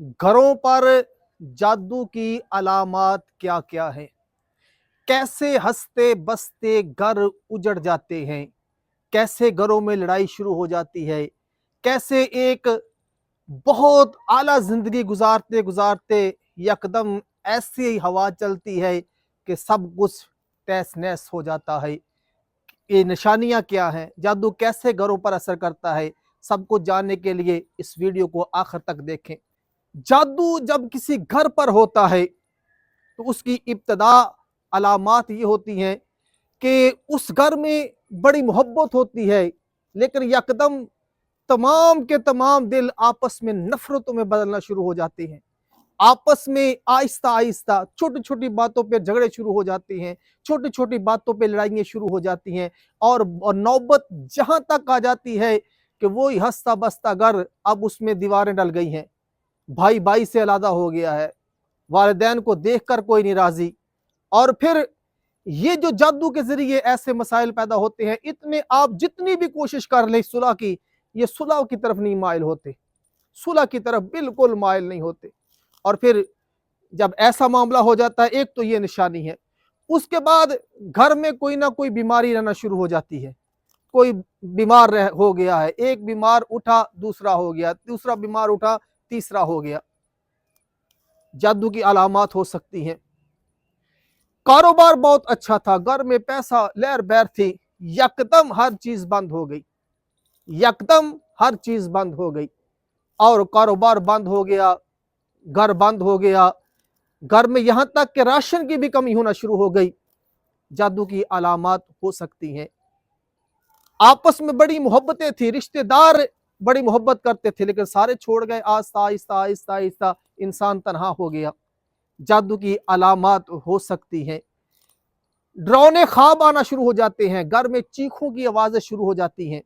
घरों पर जादू की अलामात क्या क्या है? कैसे हंसते बसते घर उजड़ जाते हैं? कैसे घरों में लड़ाई शुरू हो जाती है? कैसे एक बहुत आला जिंदगी गुजारते गुजारते यकदम ऐसी हवा चलती है कि सब कुछ तहस नहस हो जाता है। ये निशानियां क्या हैं? जादू कैसे घरों पर असर करता है? सब कुछ जानने के लिए इस वीडियो को आखिर तक देखें। जादू जब किसी घर पर होता है तो उसकी इब्तदा अलामात ये होती हैं कि उस घर में बड़ी मोहब्बत होती है, लेकिन यकदम तमाम के तमाम दिल आपस में नफरतों में बदलना शुरू हो जाते हैं। आपस में आहिस्ता आहिस्ता छोटी छोटी बातों पे झगड़े शुरू हो जाते हैं, छोटी छोटी बातों पे लड़ाइयाँ शुरू हो जाती हैं और नौबत जहां तक आ जाती है कि वही हंसता बसता घर अब उसमें दीवारें डल गई हैं, भाई भाई से अलग हो गया है, वालिदैन को देखकर कोई नहीं राजी। और फिर ये जो जादू के जरिए ऐसे मसाइल पैदा होते हैं, इतने आप जितनी भी कोशिश कर ले सुलह की, ये सुलह की तरफ नहीं माइल होते, सुलह की तरफ बिल्कुल माइल नहीं होते। और फिर जब ऐसा मामला हो जाता है, एक तो ये निशानी है, उसके बाद घर में कोई ना कोई बीमारी रहना शुरू हो जाती है। कोई बीमार हो गया है, एक बीमार उठा दूसरा हो गया, दूसरा बीमार उठा तीसरा हो गया। जादू की अलामात हो सकती हैं। कारोबार बहुत अच्छा था, घर में पैसा लहर बहर थी, यकदम हर चीज बंद हो गई, यकदम हर चीज बंद हो गई और कारोबार बंद हो गया, घर बंद हो गया, घर में यहां तक कि राशन की भी कमी होना शुरू हो गई। जादू की अलामात हो सकती हैं। आपस में बड़ी मोहब्बतें थी, रिश्तेदार बड़ी मोहब्बत करते थे, लेकिन सारे छोड़ गए। आहिस्ता आहिस्ता आहिस्ता आहिस्ता इंसान तन्हा हो गया। जादू की अलामात हो सकती हैं। डरावने ख्वाब आना शुरू हो जाते हैं, घर में चीखों की आवाजें शुरू हो जाती हैं,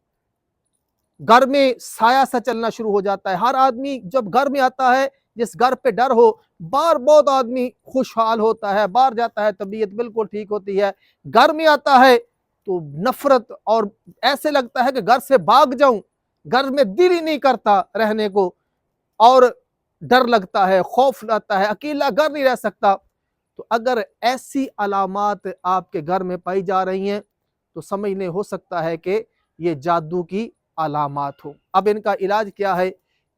घर में साया सा चलना शुरू हो जाता है। हर आदमी जब घर में आता है, जिस घर पे डर हो, बाहर बहुत आदमी खुशहाल होता है, बाहर जाता है तबीयत बिल्कुल ठीक होती है, घर में आता है तो नफरत और ऐसे लगता है कि घर से भाग जाऊं, घर में दिल ही नहीं करता रहने को और डर लगता है, खौफ लगता है, अकेला घर नहीं रह सकता। तो अगर ऐसी अलामात आपके घर में पाई जा रही हैं तो समझने हो सकता है कि ये जादू की अलामात हो। अब इनका इलाज क्या है?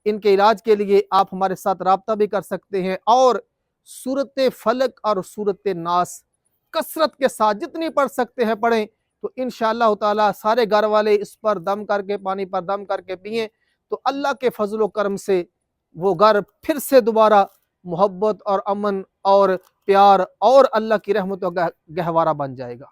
इनके इलाज के लिए आप हमारे साथ राब्ता भी कर सकते हैं और सूरत फलक और सूरत नास कसरत के साथ जितनी पढ़ सकते हैं पढ़ें, तो इंशाअल्लाह ताला सारे घर वाले इस पर दम करके, पानी पर दम करके पिएं तो अल्लाह के फजल करम से वो घर फिर से दोबारा मोहब्बत और अमन और प्यार और अल्लाह की रहमतों का गहवारा बन जाएगा।